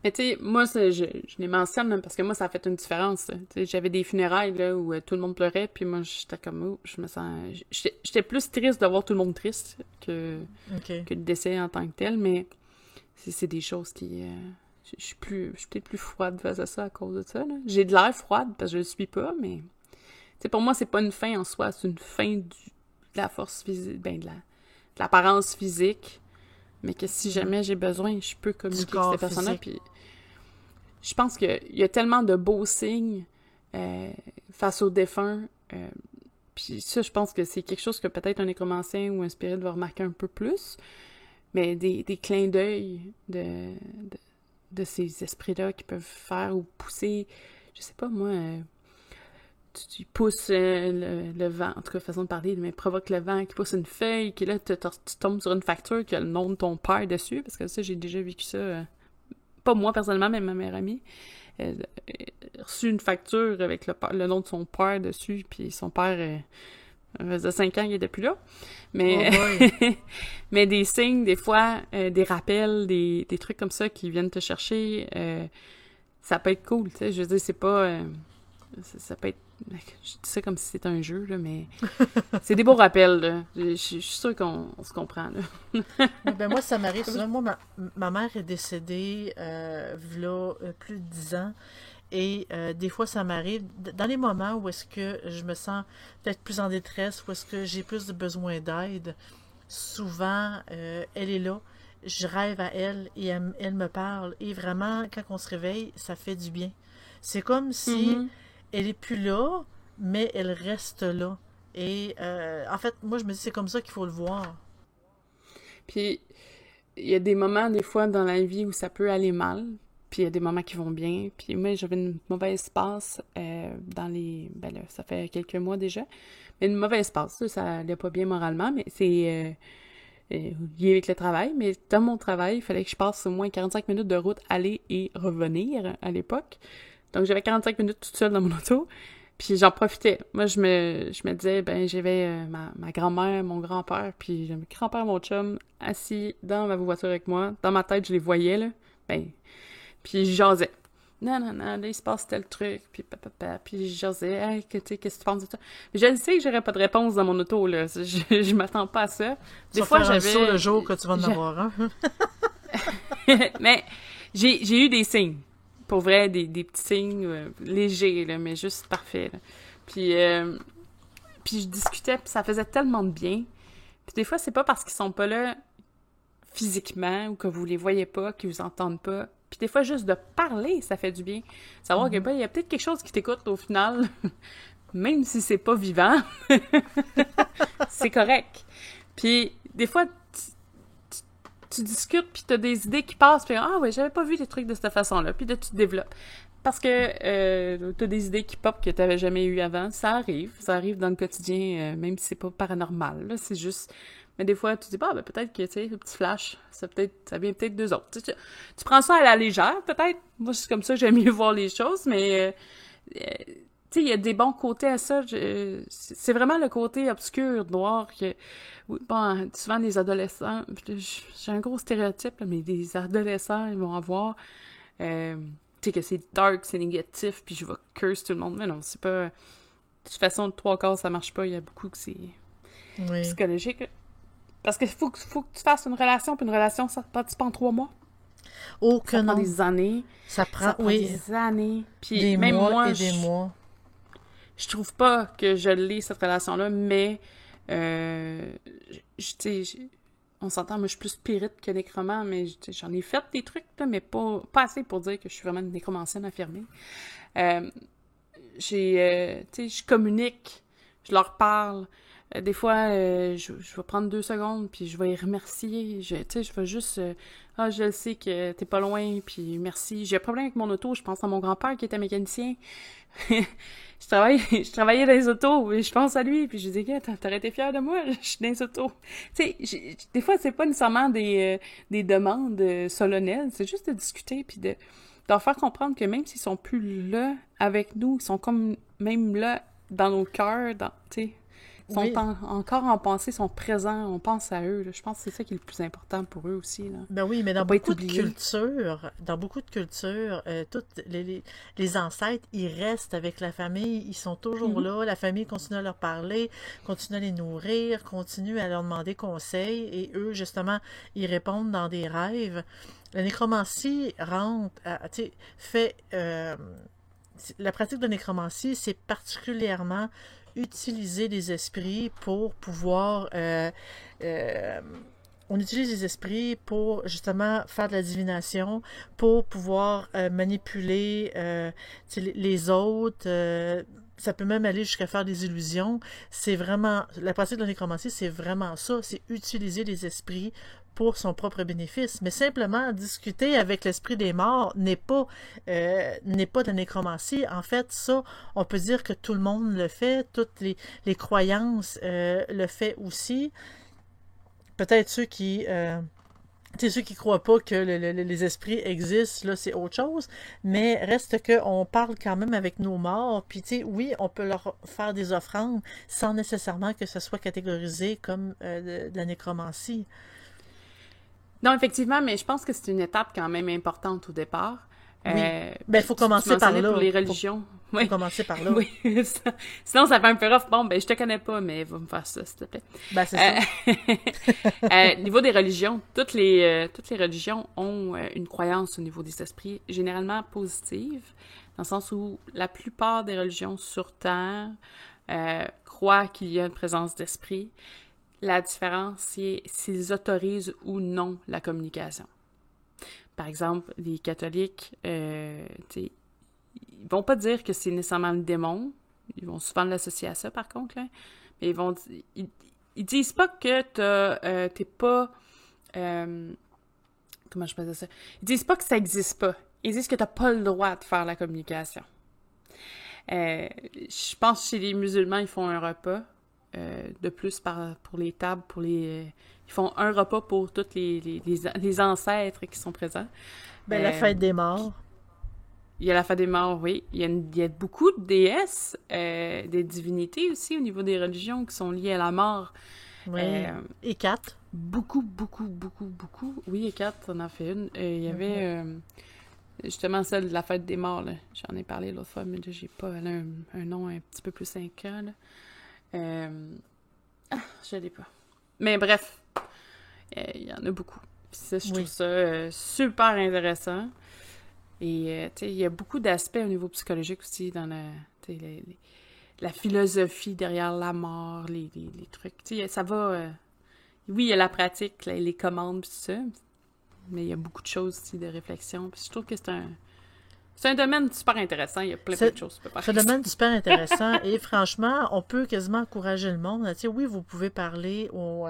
Mais tu sais, moi, je les mentionne là, parce que moi, ça a fait une différence. Tu sais, j'avais des funérailles là, où tout le monde pleurait, puis moi, j'étais comme, oh, je me sens... J'étais plus triste de voir tout le monde triste que le décès en tant que tel, mais c'est des choses qui... je suis peut-être plus froide face à ça à cause de ça, là. J'ai de l'air froide parce que je le suis pas, mais... Tu sais, pour moi, c'est pas une fin en soi, c'est une fin de la force physique, ben de l'apparence physique, mais que si jamais j'ai besoin, je peux communiquer avec cette personne-là, puis je pense qu'il y a tellement de beaux signes face aux défunts, puis ça, je pense que c'est quelque chose que peut-être un nécromancien ou un spirit va remarquer un peu plus, mais des clins d'œil de ces esprits-là qui peuvent faire ou pousser, je sais pas moi, tu pousses le vent, en tout cas façon de parler, mais provoque le vent, qui pousse une feuille, qui là, tu tombes sur une facture qui a le nom de ton père dessus, parce que ça, j'ai déjà vécu ça, pas moi personnellement, mais ma meilleure amie, elle a reçu une facture avec le nom de son père dessus, puis son père, faisait 5 ans qu'il était plus là, mais, mais des signes, des fois, des rappels, des trucs comme ça qui viennent te chercher, ça peut être cool, tu sais, je veux dire, c'est pas... ça peut être... Je dis ça comme si c'était un jeu, là, mais c'est des beaux rappels, là. Je suis sûre qu'on se comprend, là. Ben moi, ça m'arrive souvent. Moi, ma mère est décédée v'là plus de 10 ans. Et des fois, ça m'arrive, dans les moments où est-ce que je me sens peut-être plus en détresse, où est-ce que j'ai plus de besoin d'aide, souvent, elle est là. Je rêve à elle et elle me parle. Et vraiment, quand on se réveille, ça fait du bien. C'est comme si... Elle est plus là, mais elle reste là. Et en fait, moi, je me dis c'est comme ça qu'il faut le voir. Puis, il y a des moments, des fois, dans la vie où ça peut aller mal. Puis, il y a des moments qui vont bien. Puis, moi, j'avais une mauvaise passe dans les... Ben là, ça fait quelques mois déjà. Mais une mauvaise passe, ça allait pas bien moralement, mais c'est lié avec le travail. Mais dans mon travail, il fallait que je passe au moins 45 minutes de route aller et revenir à l'époque. Donc, j'avais 45 minutes toute seule dans mon auto. Puis j'en profitais. Moi, je me disais, ben, j'avais ma grand-mère, mon grand-père, puis mon grand-père, mon chum, assis dans ma voiture avec moi. Dans ma tête, je les voyais, là. Ben, puis je jasais. Non, non, non, là, il se passe tel truc, puis papa, puis je jasais, hey, qu'est-ce que tu penses de ça? Mais je le sais que j'aurais pas de réponse dans mon auto, là. Je m'attends pas à ça. Des fois, j'avais... Ça le jour que tu vas en avoir, hein? Mais j'ai eu des signes. Pour vrai, des petits signes légers, là, mais juste parfaits, là. Puis je discutais, puis ça faisait tellement de bien. Puis des fois, c'est pas parce qu'ils sont pas là physiquement ou que vous les voyez pas, qu'ils vous entendent pas. Puis des fois, juste de parler, ça fait du bien. Savoir que, ben, il y a peut-être quelque chose qui t'écoute au final, même si c'est pas vivant. C'est correct. Puis des fois, tu discutes, puis t'as des idées qui passent, puis ah ouais, j'avais pas vu des trucs de cette façon-là, puis là, tu te développes. Parce que t'as des idées qui pop que t'avais jamais eues avant. Ça arrive dans le quotidien, même si c'est pas paranormal, là, c'est juste... Mais des fois, tu dis, bah, ben, peut-être que, tu sais, le petit flash, ça vient peut-être d'eux autres. Tu prends ça à la légère, peut-être. Moi, c'est comme ça que j'aime mieux voir les choses, mais, tu sais, il y a des bons côtés à ça. C'est vraiment le côté obscur, noir, que, bon, souvent, les adolescents, j'ai un gros stéréotype, là, mais les adolescents, ils vont avoir, tu sais, que c'est dark, c'est négatif, puis je vais curse tout le monde. Mais non, c'est pas... De toute façon, 3/4, ça marche pas. Il y a beaucoup que c'est psychologique. Parce qu'il faut que tu fasses une relation, puis une relation, ça ne pas en 3 mois. Oh, que ça non. Prend des années. Ça prend des années. Puis des même mois moi, et des mois. Je trouve pas que je l'ai, cette relation-là, mais on s'entend, moi, je suis plus spirit que nécromant, mais j'en ai fait des trucs, là, mais pas assez pour dire que je suis vraiment une nécromancienne affirmée. Je communique, je leur parle. Des fois, je vais prendre 2 secondes, puis je vais les remercier. Je vais juste... je le sais que t'es pas loin, puis merci. J'ai un problème avec mon auto, je pense à mon grand-père qui était mécanicien. je travaillais dans les autos, et je pense à lui, puis je dis, t'aurais été fier de moi, je suis dans les autos. Tu sais, des fois, c'est pas nécessairement des demandes solennelles, c'est juste de discuter, puis de leur faire comprendre que même s'ils sont plus là avec nous, ils sont comme même là dans nos cœurs, tu sais... Ils sont encore en pensée, sont présents, on pense à eux. Là. Je pense que c'est ça qui est le plus important pour eux aussi. Là. Ben oui, mais dans beaucoup de cultures, toutes les ancêtres, ils restent avec la famille, ils sont toujours là, la famille continue à leur parler, continue à les nourrir, continue à leur demander conseil, et eux, justement, ils répondent dans des rêves. La nécromancie la pratique de la nécromancie, c'est particulièrement utiliser les esprits pour pouvoir... on utilise les esprits pour justement faire de la divination, pour pouvoir manipuler les autres. Ça peut même aller jusqu'à faire des illusions. C'est vraiment... La pratique de la nécromancie, c'est vraiment ça. C'est utiliser les esprits pour son propre bénéfice, mais simplement discuter avec l'esprit des morts n'est pas de la nécromancie. En fait, ça, on peut dire que tout le monde le fait, toutes les croyances le fait aussi. Peut-être ceux qui croient pas que les esprits existent, là, c'est autre chose, mais reste qu'on parle quand même avec nos morts, puis tu sais, oui, on peut leur faire des offrandes sans nécessairement que ce soit catégorisé comme de la nécromancie. Non, effectivement, mais je pense que c'est une étape quand même importante au départ. Oui. Ben, il faut commencer par là. Pour les religions. Faut commencer par là. Oui. Sinon, ça fait un peu rough. Bon, ben, je te connais pas, mais va me faire ça, s'il te plaît. Ben, c'est ça. Niveau des religions, toutes les religions ont une croyance au niveau des esprits, généralement positive, dans le sens où la plupart des religions sur Terre croient qu'il y a une présence d'esprit. La différence, c'est s'ils autorisent ou non la communication. Par exemple, les catholiques, ils vont pas dire que c'est nécessairement le démon. Ils vont souvent l'associer à ça, par contre. Là. Mais ils disent pas que t'es pas... comment je peux dire ça? Ils disent pas que ça existe pas. Ils disent que t'as pas le droit de faire la communication. Je pense que chez les musulmans, ils font un repas. De plus pour les tables, ils font un repas pour tous les ancêtres qui sont présents. Ben, la fête des morts. Il y a la fête des morts, oui. Il y a beaucoup de déesses, des divinités aussi au niveau des religions qui sont liées à la mort. Oui. Hécate. Beaucoup, beaucoup, beaucoup, beaucoup. Oui, Hécate, on en fait une. Il y avait justement celle de la fête des morts, là. J'en ai parlé l'autre fois, mais là, j'ai pas elle a un nom un petit peu plus sacré, là. Je l'ai pas. Mais bref, il y en a beaucoup. Puis ça, je trouve ça super intéressant. Et, tu sais, il y a beaucoup d'aspects au niveau psychologique aussi dans la philosophie derrière la mort, les trucs. Tu sais, ça va... oui, il y a la pratique, les commandes, pis tout ça, mais il y a beaucoup de choses aussi de réflexion. Puis je trouve que c'est un domaine super intéressant. Il y a plein de choses que tu peux faire. C'est un domaine super intéressant. Et franchement, on peut quasiment encourager le monde. Tu sais, oui, vous pouvez parler aux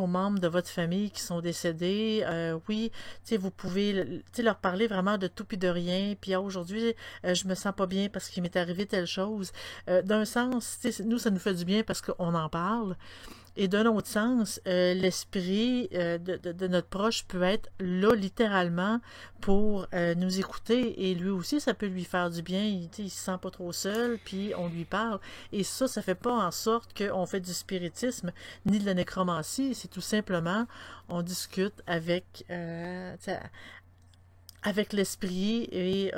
membres de votre famille qui sont décédés. Oui, tu sais, vous pouvez leur parler vraiment de tout puis de rien. Puis aujourd'hui, je me sens pas bien parce qu'il m'est arrivé telle chose. D'un sens, nous, ça nous fait du bien parce qu'on en parle. Et d'un autre sens, l'esprit de notre proche peut être là littéralement pour nous écouter. Et lui aussi, ça peut lui faire du bien. Il se sent pas trop seul, puis on lui parle. Et ça fait pas en sorte qu'on fait du spiritisme ni de la nécromancie. C'est tout simplement, on discute avec l'esprit et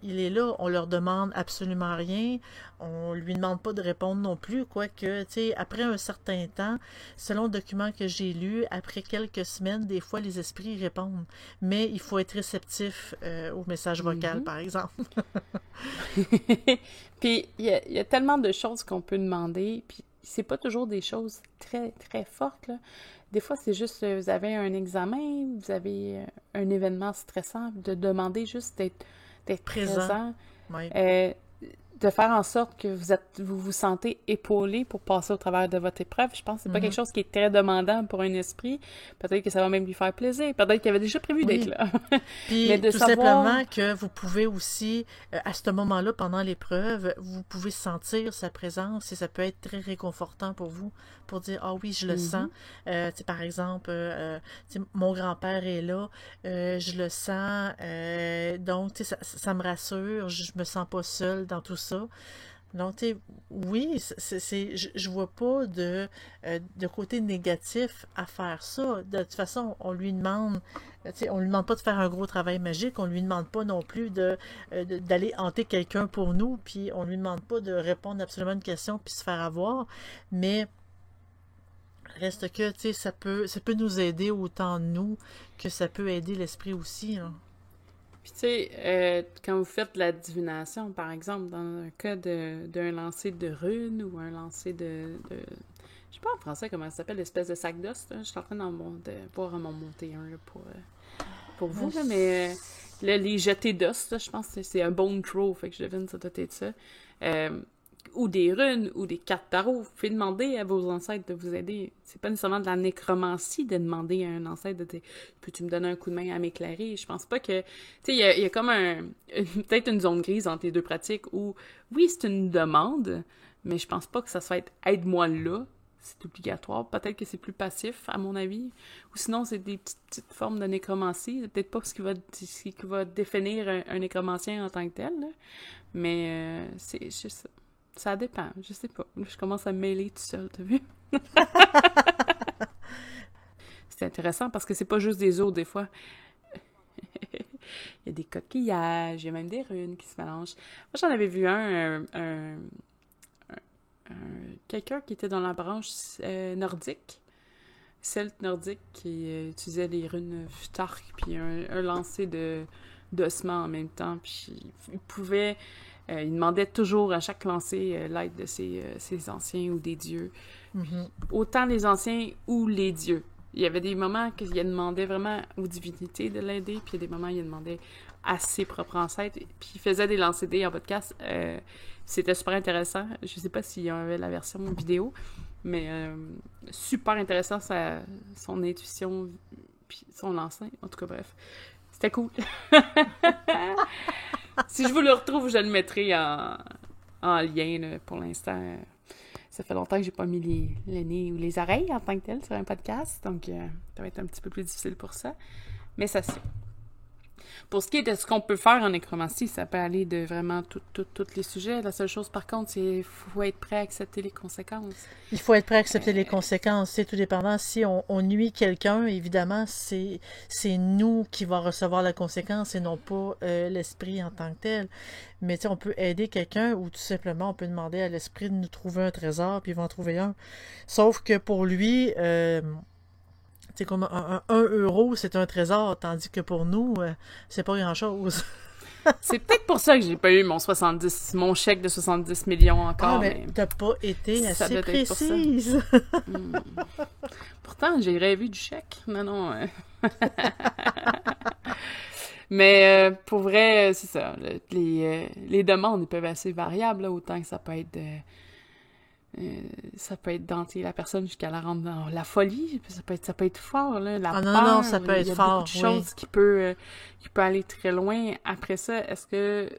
il est là, on leur demande absolument rien, on lui demande pas de répondre non plus, quoique, après un certain temps, selon le document que j'ai lu, après quelques semaines, des fois les esprits répondent, mais il faut être réceptif au message vocal, par exemple. Puis il y a tellement de choses qu'on peut demander, puis c'est pas toujours des choses très, très fortes, là. Des fois, c'est juste, vous avez un examen, vous avez un événement stressant, de demander juste d'être présent. Oui. De faire en sorte que vous vous sentez épaulé pour passer au travers de votre épreuve. Je pense que c'est pas quelque chose qui est très demandant pour un esprit. Peut-être que ça va même lui faire plaisir. Peut-être qu'il avait déjà prévu d'être là. Puis, mais tout simplement que vous pouvez aussi, à ce moment-là, pendant l'épreuve, vous pouvez sentir sa présence et ça peut être très réconfortant pour vous, pour dire « Ah oui, je le sens. » Par exemple, mon grand-père est là, je le sens, donc ça me rassure, je me sens pas seule dans tout ça. Donc, oui, je vois pas de côté négatif à faire ça. De toute façon, on lui demande pas de faire un gros travail magique, on lui demande pas non plus d'aller hanter quelqu'un pour nous, puis on lui demande pas de répondre absolument à une question puis se faire avoir, mais reste que, ça peut nous aider autant nous que ça peut aider l'esprit aussi, hein. Puis tu sais, quand vous faites la divination, par exemple, dans un cas d'un lancer de runes ou un lancer de je sais pas en français comment ça s'appelle, l'espèce de sac d'os, je suis en train de voir m'en monter un là, pour vous, là, mais les jetés d'os, je pense que c'est un bone throw, fait que je devine ça doit être ça. Ou des runes, ou des cartes tarot. Vous pouvez demander à vos ancêtres de vous aider. C'est pas nécessairement de la nécromancie de demander à un ancêtre de peux-tu me donner un coup de main à m'éclairer? Je pense pas que... Tu sais, il y a comme peut-être une zone grise entre les deux pratiques où, oui, c'est une demande, mais je pense pas que ça soit être « aide-moi là ». C'est obligatoire. Peut-être que c'est plus passif, à mon avis. Ou sinon, c'est des petites formes de nécromancie. C'est peut-être pas ce qui va définir un nécromancien en tant que tel, là. Mais c'est juste... Ça dépend, je sais pas. Je commence à me mêler tout seul, t'as vu? C'est intéressant parce que c'est pas juste des os, des fois. Il y a des coquillages, il y a même des runes qui se mélangent. Moi, j'en avais vu quelqu'un qui était dans la branche nordique, celte nordique, qui utilisait les runes Futark, puis un lancer d'ossements en même temps, puis il pouvait... il demandait toujours à chaque lancer l'aide de ses anciens ou des dieux. Mm-hmm. Autant les anciens ou les dieux. Il y avait des moments qu'il demandait vraiment aux divinités de l'aider, puis il y a des moments où il demandait à ses propres ancêtres, puis il faisait des lancers dés en podcast. C'était super intéressant. Je sais pas s'il y avait la version vidéo, mais super intéressant son intuition, puis son lancer. En tout cas, bref. C'était cool. Si je vous le retrouve, je le mettrai en lien, là, pour l'instant. Ça fait longtemps que j'ai pas mis le nez ou les oreilles en tant que tel sur un podcast, donc ça va être un petit peu plus difficile pour ça. Mais ça se fait. Pour ce qui est de ce qu'on peut faire en nécromancie, ça peut aller de vraiment tous les sujets. La seule chose, par contre, c'est qu'il faut être prêt à accepter les conséquences. Il faut être prêt à accepter les conséquences. C'est tout dépendant. Si on nuit quelqu'un, évidemment, c'est nous qui va recevoir la conséquence et non pas l'esprit en tant que tel. Mais on peut aider quelqu'un ou tout simplement on peut demander à l'esprit de nous trouver un trésor puis il va en trouver un. Sauf que pour lui, c'est comme un euro, c'est un trésor, tandis que pour nous, c'est pas grand-chose. C'est peut-être pour ça que j'ai pas eu mon chèque de 70 millions encore. Mais t'as pas été assez précise. Pourtant, j'ai rêvé du chèque. Non. Mais pour vrai, c'est ça. Les demandes ils peuvent être assez variables, là, autant que ça peut être d'entrer la personne jusqu'à la rendre dans la folie. Ça peut être fort, là. La peur, non, ça peut être fort. Il y a beaucoup de choses qui peut aller très loin. Après ça, est-ce que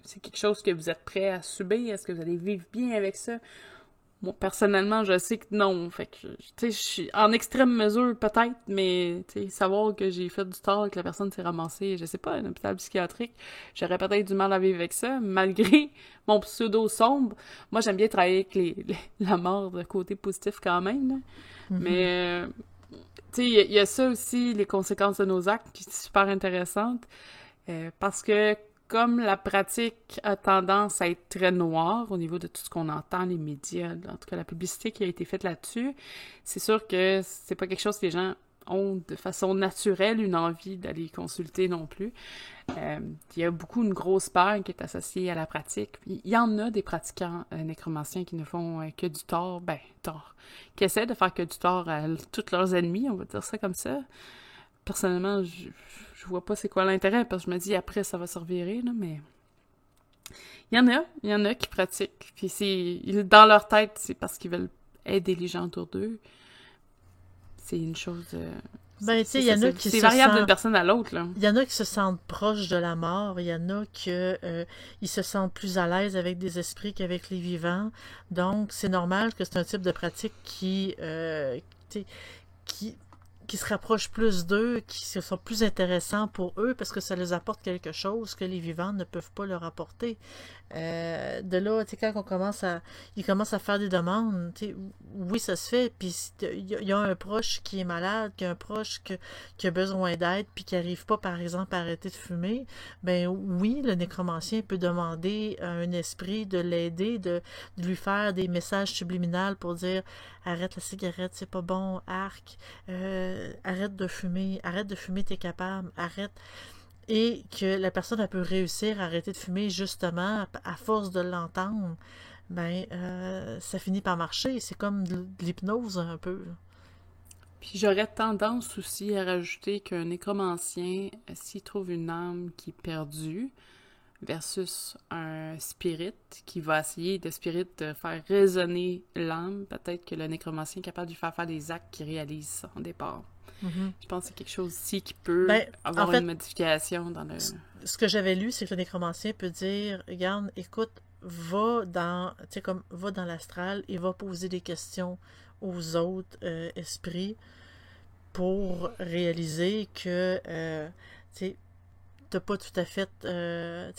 c'est quelque chose que vous êtes prêt à subir? Est-ce que vous allez vivre bien avec ça? Moi, personnellement, je sais que non. Fait que, tu sais, je suis en extrême mesure, peut-être, mais, tu sais, savoir que j'ai fait du tort, que la personne s'est ramassée, je sais pas, un hôpital psychiatrique, j'aurais peut-être du mal à vivre avec ça, malgré mon pseudo sombre. Moi, j'aime bien travailler avec la mort de côté positif quand même, là. Mm-hmm. Mais, tu sais, il y a ça aussi, les conséquences de nos actes, qui sont super intéressantes, parce que, comme la pratique a tendance à être très noire au niveau de tout ce qu'on entend, les médias, en tout cas la publicité qui a été faite là-dessus, c'est sûr que c'est pas quelque chose que les gens ont de façon naturelle une envie d'aller consulter non plus. Il y a une grosse peur qui est associée à la pratique. Il y en a des pratiquants nécromanciens qui ne font que du tort, qui essaient de faire que du tort à tous leurs ennemis, on va dire ça comme ça. Personnellement, je vois pas c'est quoi l'intérêt, parce que je me dis après ça va se revirer, là, mais il y en a qui pratiquent, puis dans leur tête, c'est parce qu'ils veulent aider les gens autour d'eux. C'est une chose... il y en a qui c'est variable d'une personne à l'autre, là. Il y en a qui se sentent proches de la mort, il y en a qui ils se sentent plus à l'aise avec des esprits qu'avec les vivants, donc c'est normal que c'est un type de pratique qui se rapprochent plus d'eux, qui sont plus intéressants pour eux parce que ça les apporte quelque chose que les vivants ne peuvent pas leur apporter. De là, quand ils commencent à faire des demandes, oui, ça se fait, puis il y a un proche qui est malade, qui a un proche qui a besoin d'aide, puis qui n'arrive pas, par exemple, à arrêter de fumer, ben oui, le nécromancien peut demander à un esprit de l'aider, de lui faire des messages subliminaux pour dire « Arrête la cigarette, c'est pas bon, arc, arrête de fumer, t'es capable, arrête... » Et que la personne elle peut réussir à arrêter de fumer justement à force de l'entendre, ça finit par marcher. C'est comme de l'hypnose un peu. Puis j'aurais tendance aussi à rajouter qu'un nécromancien, s'il trouve une âme qui est perdue, versus un spirit qui va essayer de faire résonner l'âme, peut-être que le nécromancien est capable de lui faire des actes qui réalisent son départ. Mm-hmm. Je pense que c'est quelque chose aussi qui peut avoir une modification dans le... Ce que j'avais lu, c'est que le nécromancien peut dire, regarde, écoute, va dans l'astral et va poser des questions aux autres esprits pour réaliser que t'as pas tout à fait,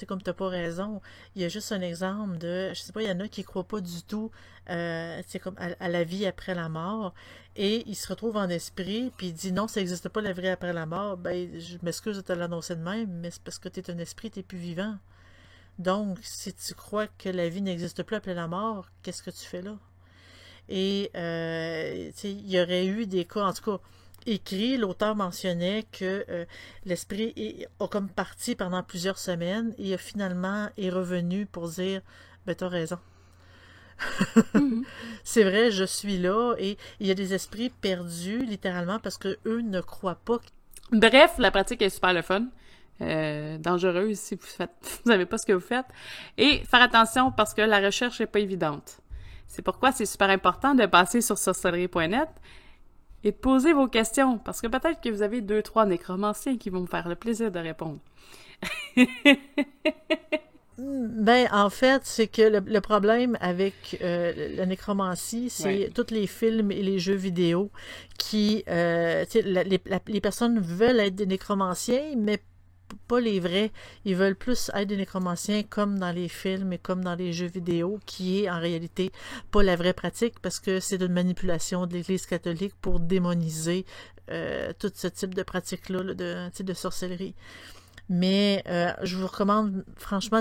comme t'as pas raison. Il y a juste un exemple de, je sais pas, il y en a qui croient pas du tout, comme à la vie après la mort, et il se retrouve en esprit, puis il dit non, ça n'existe pas la vie après la mort. Je m'excuse de te l'annoncer de même, mais c'est parce que t'es un esprit, t'es plus vivant. Donc, si tu crois que la vie n'existe plus après la mort, qu'est-ce que tu fais là? Et, il y aurait eu des cas, en tout cas, écrit, l'auteur mentionnait que l'esprit a comme parti pendant plusieurs semaines et finalement est revenu pour dire t'as raison. Mm-hmm. C'est vrai, je suis là, et il y a des esprits perdus littéralement parce que eux ne croient pas. Bref, la pratique est super le fun. Dangereuse si vous savez pas ce que vous faites. Et faire attention parce que la recherche n'est pas évidente. C'est pourquoi c'est super important de passer sur sorcellerie.net et de poser vos questions, parce que peut-être que vous avez 2-3 nécromanciens qui vont vous faire le plaisir de répondre. En fait, c'est que le problème avec la nécromancie, c'est tous les films et les jeux vidéo qui... les personnes veulent être des nécromanciens, mais pas les vrais. Ils veulent plus être des nécromanciens comme dans les films et comme dans les jeux vidéo, qui est en réalité pas la vraie pratique parce que c'est une manipulation de l'Église catholique pour démoniser tout ce type de pratique-là là, de sorcellerie. Mais je vous recommande, franchement,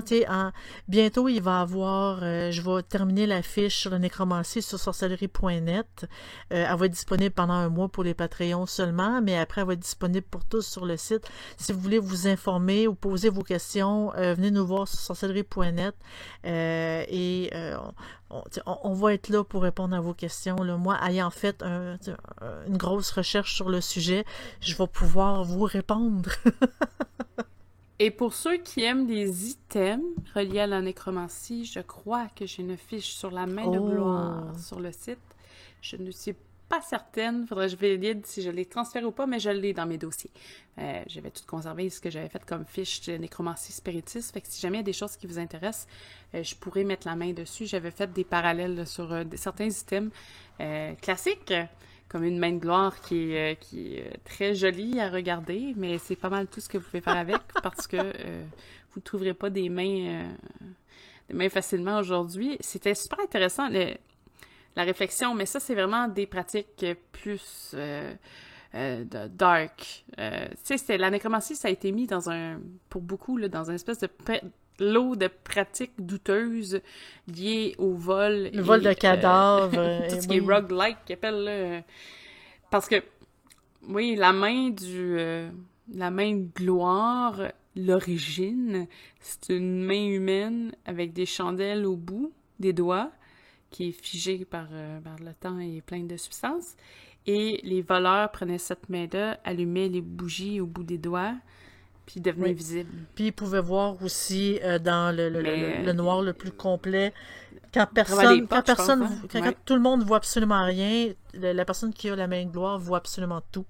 bientôt il va avoir, je vais terminer la fiche sur la nécromancie sur sorcellerie.net. Elle va être disponible pendant un mois pour les Patreons seulement, mais après elle va être disponible pour tous sur le site. Si vous voulez vous informer ou poser vos questions, venez nous voir sur sorcellerie.net on va être là pour répondre à vos questions. Là. Moi, ayant fait une grosse recherche sur le sujet, je vais pouvoir vous répondre. Et pour ceux qui aiment les items reliés à la nécromancie, je crois que j'ai une fiche sur la main de gloire sur le site. Je ne suis pas certaine, faudrait que je vérifie si je l'ai transféré ou pas, mais je l'ai dans mes dossiers. J'avais tout conservé ce que j'avais fait comme fiche de nécromancie spiritiste, fait que si jamais il y a des choses qui vous intéressent, je pourrais mettre la main dessus. J'avais fait des parallèles là, sur certains items classiques, comme une main de gloire qui est très jolie à regarder, mais c'est pas mal tout ce que vous pouvez faire avec, parce que vous ne trouverez pas des mains facilement aujourd'hui. C'était super intéressant, la réflexion, mais ça, c'est vraiment des pratiques plus dark. Tu sais, la nécromancie, ça a été mis pour beaucoup, là, dans une espèce de lot de pratiques douteuses liées au vol. Le vol de cadavres. Tout ce qui est roguelike, qu'ils appellent, là. Parce que, oui, la main de gloire, l'origine, c'est une main humaine avec des chandelles au bout des doigts, qui est figée par le temps et pleine de substances. Et les voleurs prenaient cette main-là, allumaient les bougies au bout des doigts, puis devenaient visibles. Puis ils pouvaient voir aussi dans le noir le plus complet, quand tout le monde voit absolument rien, la personne qui a la main de gloire voit absolument tout.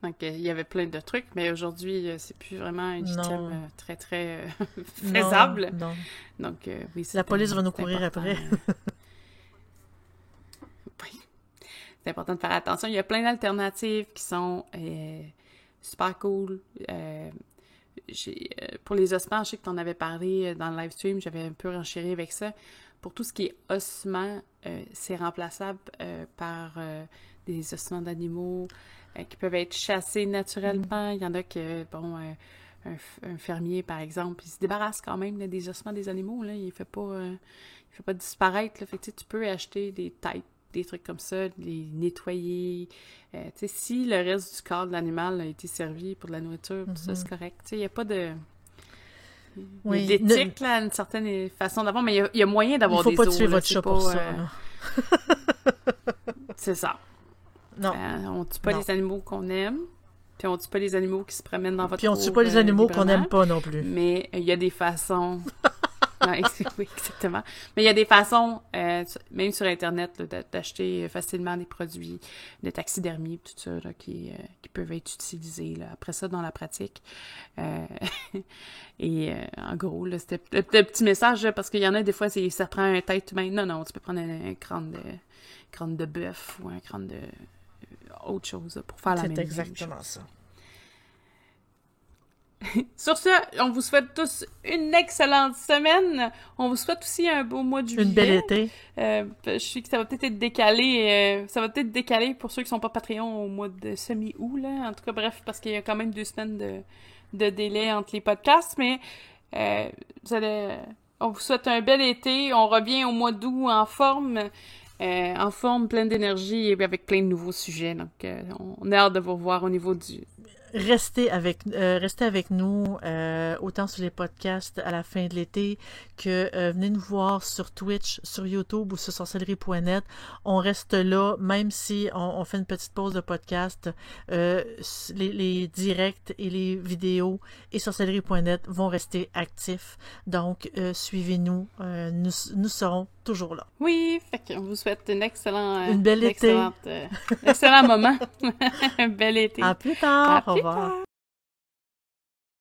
Donc, il y avait plein de trucs, mais aujourd'hui, c'est plus vraiment un item très, très faisable. Non. Donc, oui, la police va nous courir après. Oui. C'est important de faire attention. Il y a plein d'alternatives qui sont super cool. Pour les ossements, je sais que tu en avais parlé dans le live stream, j'avais un peu renchéri avec ça. Pour tout ce qui est ossements, c'est remplaçable par des ossements d'animaux qui peuvent être chassés naturellement. Il y en a que, un fermier, par exemple, il se débarrasse quand même là, des ossements des animaux. Là, il fait pas disparaître. Là. Fait que, tu peux acheter des têtes, des trucs comme ça, les nettoyer. Si le reste du corps de l'animal a été servi pour de la nourriture, ça, c'est correct. Il n'y a pas de... Oui, l'éthique, là, une certaine façon d'avoir, mais il y a moyen d'avoir des os. Il faut pas tuer votre chat pour ça. C'est ça. Non. On tue pas les animaux qu'on aime, puis on tue pas les animaux qui se promènent dans votre cour. Puis on tue pas les animaux qu'on n'aime pas non plus. Mais il y a des façons... oui, exactement. Mais il y a des façons, même sur Internet, là, d'acheter facilement des produits de taxidermie, tout ça, là, qui peuvent être utilisés là, après ça dans la pratique. Et en gros, là, c'était le petit message, là, parce qu'il y en a des fois, ça prend un tête humaine. Non, tu peux prendre un crâne de bœuf ou un crâne de autre chose là, pour faire la même chose. C'est exactement ça. Sur ce, on vous souhaite tous une excellente semaine. On vous souhaite aussi un beau mois de juillet. Une belle été. Je sais que ça va peut-être être décalé. Ça va peut-être décaler pour ceux qui sont pas Patreon au mois de semi-août, là. En tout cas, bref, parce qu'il y a quand même 2 semaines de délai entre les podcasts. Mais on vous souhaite un bel été. On revient au mois d'août en forme, pleine d'énergie et avec plein de nouveaux sujets. Donc, on a hâte de vous revoir au niveau du... Restez avec nous, autant sur les podcasts à la fin de l'été que venez nous voir sur Twitch, sur YouTube ou sur sorcellerie.net. On reste là, même si on fait une petite pause de podcast. Les directs et les vidéos et sorcellerie.net vont rester actifs. Donc, suivez-nous. Nous serons toujours là. Oui, fait qu'on vous souhaite une belle été. Excellent moment. Un bel été. À plus tard. Au revoir.